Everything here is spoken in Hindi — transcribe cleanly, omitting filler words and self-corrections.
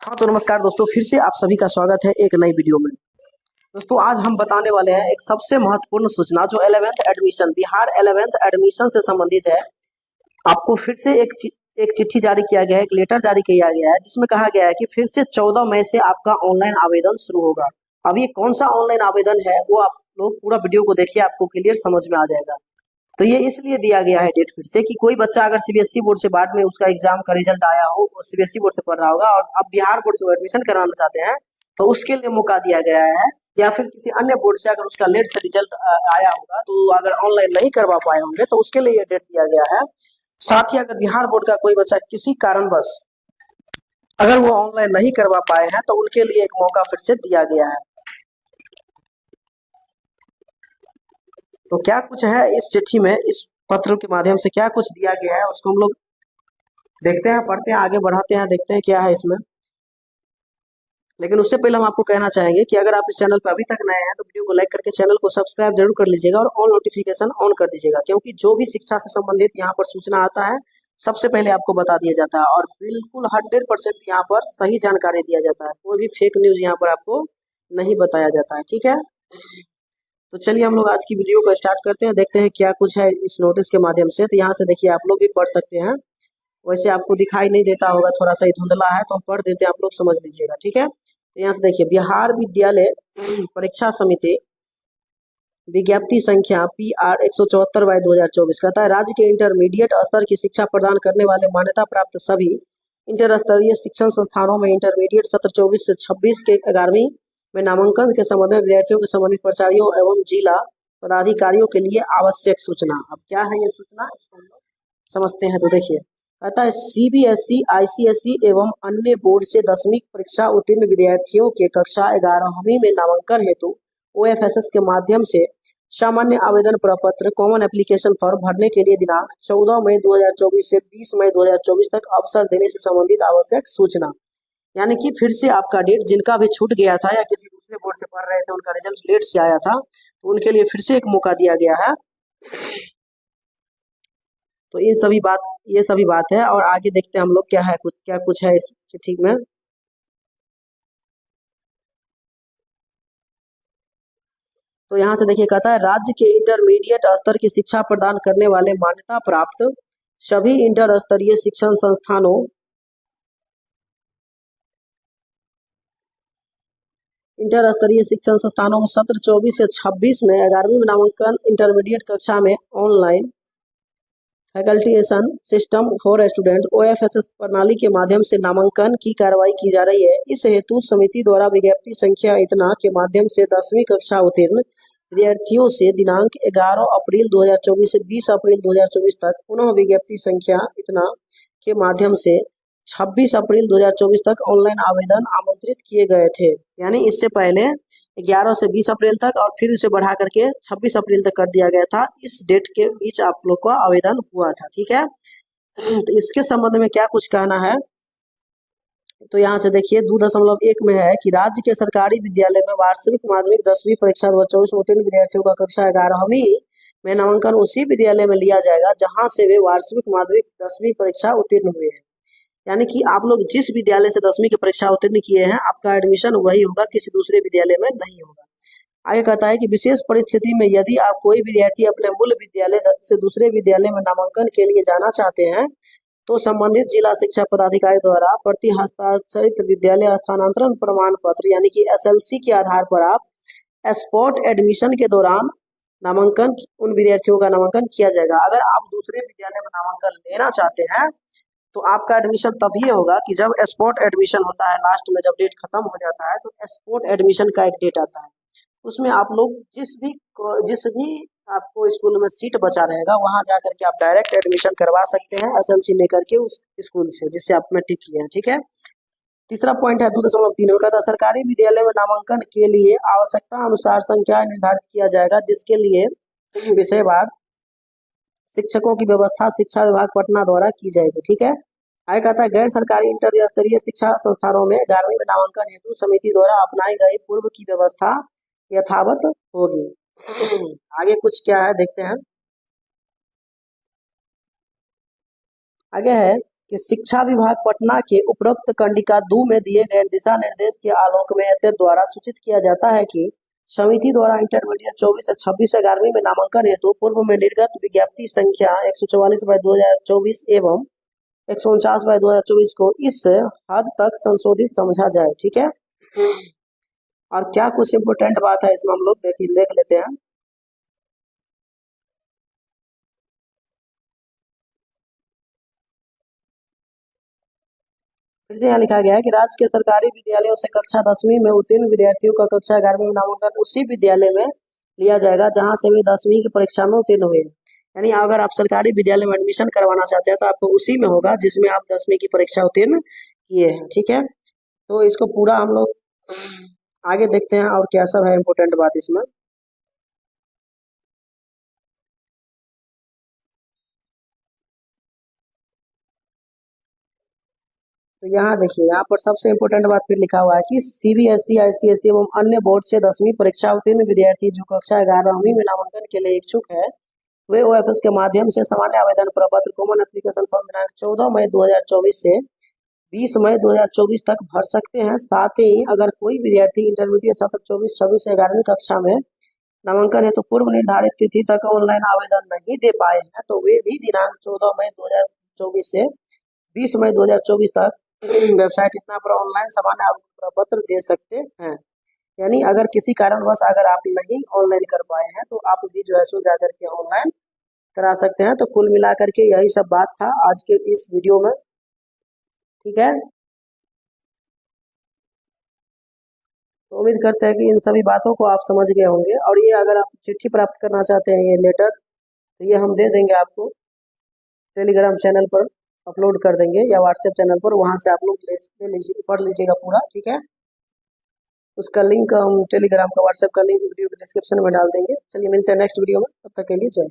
हाँ तो नमस्कार दोस्तों, फिर से आप सभी का स्वागत है एक नई वीडियो में। दोस्तों आज हम बताने वाले हैं एक सबसे महत्वपूर्ण सूचना जो 11th admission Bihar 11th admission से संबंधित है। आपको फिर से एक चिट्ठी जारी किया गया है, एक लेटर जारी किया गया है जिसमें कहा गया है कि फिर से 14 मई से आपका ऑनलाइन आवेदन शुरू होगा। अब ये कौन सा ऑनलाइन आवेदन है वो आप लोग पूरा वीडियो को देखिए, आपको क्लियर समझ में आ जाएगा। तो ये इसलिए दिया गया है डेट फिर से कि कोई बच्चा अगर सीबीएसई बोर्ड से बाद में उसका एग्जाम का रिजल्ट आया हो, वो सीबीएसई बोर्ड से पढ़ रहा होगा और अब बिहार बोर्ड से एडमिशन कराना चाहते हैं तो उसके लिए मौका दिया गया है। या फिर किसी अन्य बोर्ड से अगर उसका लेट से रिजल्ट आया होगा तो अगर ऑनलाइन नहीं करवा पाए होंगे तो उसके लिए ये डेट दिया गया है। साथ ही अगर बिहार बोर्ड का कोई बच्चा किसी कारणवश अगर वो ऑनलाइन नहीं करवा पाए हैं तो उनके लिए एक मौका फिर से दिया गया है। तो क्या कुछ है इस चिट्ठी में, इस पत्र के माध्यम से क्या कुछ दिया गया है उसको हम लोग देखते हैं, पढ़ते हैं, आगे बढ़ाते हैं, देखते हैं क्या है इसमें। लेकिन उससे पहले हम आपको कहना चाहेंगे कि अगर आप इस चैनल पर अभी तक नए हैं तो वीडियो को लाइक करके चैनल को सब्सक्राइब जरूर कर लीजिएगा और ऑल नोटिफिकेशन ऑन कर दीजिएगा, क्योंकि जो भी शिक्षा से संबंधित यहाँ पर सूचना आता है सबसे पहले आपको बता दिया जाता है और बिल्कुल 100% यहाँ पर सही जानकारी दिया जाता है। कोई भी फेक न्यूज यहाँ पर आपको नहीं बताया जाता है, ठीक है। तो चलिए हम लोग आज की वीडियो को स्टार्ट करते हैं, देखते हैं क्या कुछ है इस नोटिस के माध्यम से। तो यहाँ से देखिए, आप लोग भी पढ़ सकते हैं, वैसे आपको दिखाई नहीं देता होगा, थोड़ा सा ही धुंधला है तो हम पढ़ देते हैं, आप लोग समझ लीजिएगा, ठीक है। तो यहाँ से देखिए, बिहार विद्यालय परीक्षा समिति विज्ञप्ति संख्या PR 174/2024 कहता है राज्य के इंटरमीडिएट स्तर की शिक्षा प्रदान करने वाले मान्यता प्राप्त सभी इंटर स्तरीय शिक्षण संस्थानों में इंटरमीडिएट सत्र 24 से 26 के 11वीं में नामांकन के संबंध में विद्यार्थियों के संबंधित प्राचार्यों एवं जिला पदाधिकारियों के लिए आवश्यक सूचना। अब क्या है ये सूचना, इसको हम लोग समझते हैं। तो देखिए, कहता है CBSE, ICSE एवं अन्य बोर्ड से 10वीं परीक्षा उत्तीर्ण विद्यार्थियों के कक्षा 11वीं में नामांकन हेतु OFSS के माध्यम से सामान्य आवेदन प्रपत्र कॉमन एप्लीकेशन फॉर्म भरने के लिए दिनांक 14 मई 2024 से 20 मई 2024 तक अवसर देने से संबंधित आवश्यक सूचना। यानी कि फिर से आपका डेट जिनका भी छूट गया था या किसी दूसरे बोर्ड से पढ़ रहे थे उनका रिजल्ट लेट से आया था तो उनके लिए फिर से एक मौका दिया गया है। तो ये सभी बात है और आगे देखते हैं हम लोग क्या कुछ है इस चिट्ठी में। तो यहाँ से देखिए, कहता है राज्य के इंटरमीडिएट स्तर की शिक्षा प्रदान करने वाले मान्यता प्राप्त सभी इंटर स्तरीय शिक्षण संस्थानों में सत्र 24 से 26 में 11वीं में नामांकन इंटरमीडिएट कक्षा में online facilitation system for student OFSS प्रणाली के माध्यम से नामांकन की कार्रवाई की जा रही है। इस हेतु समिति द्वारा विज्ञप्ति संख्या इतना के माध्यम से 10वीं कक्षा उत्तीर्ण विद्यार्थियों से दिनांक 11 अप्रैल 2024 से 20 अप्रैल 2024 तक पुनः विज्ञप्ति संख्या इतना के माध्यम से 26 अप्रैल 2024 तक ऑनलाइन आवेदन आमंत्रित किए गए थे। यानी इससे पहले 11 से 20 अप्रैल तक और फिर उसे बढ़ा करके 26 अप्रैल तक कर दिया गया था। इस डेट के बीच आप लोग का आवेदन हुआ था, ठीक है। तो इसके संबंध में क्या कुछ कहना है, तो यहाँ से देखिए 2.1 में है कि राज्य के सरकारी विद्यालय में वार्षिक माध्यमिक 10वीं परीक्षा 2024 उत्तीर्ण विद्यार्थियों का कक्षा 11वीं में नामांकन उसी विद्यालय में लिया जाएगा जहां से वे वार्षिक माध्यमिक 10वीं परीक्षा उत्तीर्ण हुए हैं। यानी कि आप लोग जिस विद्यालय से 10वीं की परीक्षा उत्तीर्ण किए हैं आपका एडमिशन वही होगा, किसी दूसरे विद्यालय में नहीं होगा। आगे कहता है कि विशेष परिस्थिति में यदि आप कोई विद्यार्थी अपने मूल विद्यालय से दूसरे विद्यालय में नामांकन के लिए जाना चाहते हैं तो संबंधित जिला शिक्षा पदाधिकारी द्वारा प्रति हस्ताक्षरित विद्यालय स्थानांतरण प्रमाण पत्र यानी कि SLC के आधार पर आप स्पॉट एडमिशन के दौरान नामांकन उन विद्यार्थियों का नामांकन किया जाएगा। अगर आप दूसरे विद्यालय में नामांकन लेना चाहते हैं तो आपका एडमिशन तभी होगा कि जब स्पॉट एडमिशन होता है, लास्ट में जब डेट खत्म हो जाता है तो स्पॉट एडमिशन का एक डेट आता है। उसमें आप लोग जिस भी आपको स्कूल में सीट बचा रहेगा वहां जाकर के आप डायरेक्ट एडमिशन करवा सकते हैं SLC लेकर के उस स्कूल से जिससे आप मैट्रिक किए हैं, ठीक है। तीसरा पॉइंट है 2.3 में कहता है सरकारी विद्यालय में नामांकन के लिए आवश्यकता अनुसार संख्या निर्धारित किया जाएगा जिसके लिए विषयवार शिक्षकों की व्यवस्था शिक्षा विभाग पटना द्वारा की जाएगी, ठीक है। आगे कहता है गैर सरकारी इंटर स्तरीय शिक्षा संस्थानों में 11वीं में नामांकन हेतु समिति द्वारा अपनाई गई पूर्व की व्यवस्था यथावत होगी। आगे कुछ क्या है देखते हैं। आगे है कि शिक्षा विभाग पटना के उपरोक्त कंडिका 2 में दिए गए दिशा निर्देश के आलोक में एतद द्वारा सूचित किया जाता है कि समिति द्वारा इंटरमीडिएट 24 से 26 11वीं में नामांकन हेतु पूर्व में निर्गत विज्ञप्ति संख्या 144/2024 एवं 149/2024 को इस हद तक संशोधित समझा जाए। ठीक है, और क्या कुछ इम्पोर्टेंट बात है इसमें हम लोग देख लेते हैं। फिर से यहाँ लिखा गया है कि राज्य के सरकारी विद्यालयों से कक्षा 10वीं में उत्तीर्ण विद्यार्थियों का कक्षा 11वीं में नामांकन उसी विद्यालय में लिया जाएगा जहां से वे 10वीं की परीक्षा में उत्तीर्ण हुए। यानी अगर आप सरकारी विद्यालय में एडमिशन करवाना चाहते हैं तो आपको उसी में होगा जिसमें आप 10वीं की परीक्षा उत्तीर्ण किए हैं। ठीक है, तो इसको पूरा हम लोग आगे देखते हैं और क्या सब है इम्पोर्टेंट बात इसमें। तो यहाँ देखिए, यहाँ पर सबसे इम्पोर्टेंट बात फिर लिखा हुआ है कि सीबीएसई, आईसीएसई एवं अन्य बोर्ड से 10वीं परीक्षा उत्तीर्ण विद्यार्थी जो कक्षा 11वीं में नामांकन के लिए इच्छुक है वे ओएफएस के माध्यम से सामान्य आवेदन प्रपत्र कॉमन एप्लीकेशन फॉर्म दिनांक 14 मई 2024 से 20 मई 2024 तक भर सकते हैं। साथ ही अगर कोई विद्यार्थी इंटरमीडिएट सत्र 24-26 से 11वीं कक्षा में नामांकन है तो पूर्व निर्धारित तिथि तक ऑनलाइन आवेदन नहीं दे पाए हैं तो वे भी दिनांक 14 मई 2024 से 20 मई 2024 तक वेबसाइट इतना पर ऑनलाइन सामान्य आवेदन पत्र दे सकते हैं। यानी अगर किसी कारणवश अगर आप नहीं ऑनलाइन कर पाए हैं तो आप भी जो है सो जाकर के ऑनलाइन करा सकते हैं। तो कुल मिलाकर के यही सब बात था आज के इस वीडियो में। ठीक है, तो उम्मीद करते हैं कि इन सभी बातों को आप समझ गए होंगे। और ये अगर आप चिट्ठी प्राप्त करना चाहते हैं, ये लेटर, तो ये हम दे देंगे आपको, टेलीग्राम चैनल पर अपलोड कर देंगे या व्हाट्सएप चैनल पर, वहां से आप लोग ले लीजिए, पढ़ लीजिएगा पूरा। ठीक है, उसका लिंक हम टेलीग्राम का, व्हाट्सएप का लिंक वीडियो के डिस्क्रिप्शन में डाल देंगे। चलिए मिलते हैं नेक्स्ट वीडियो में, तब तक के लिए जय।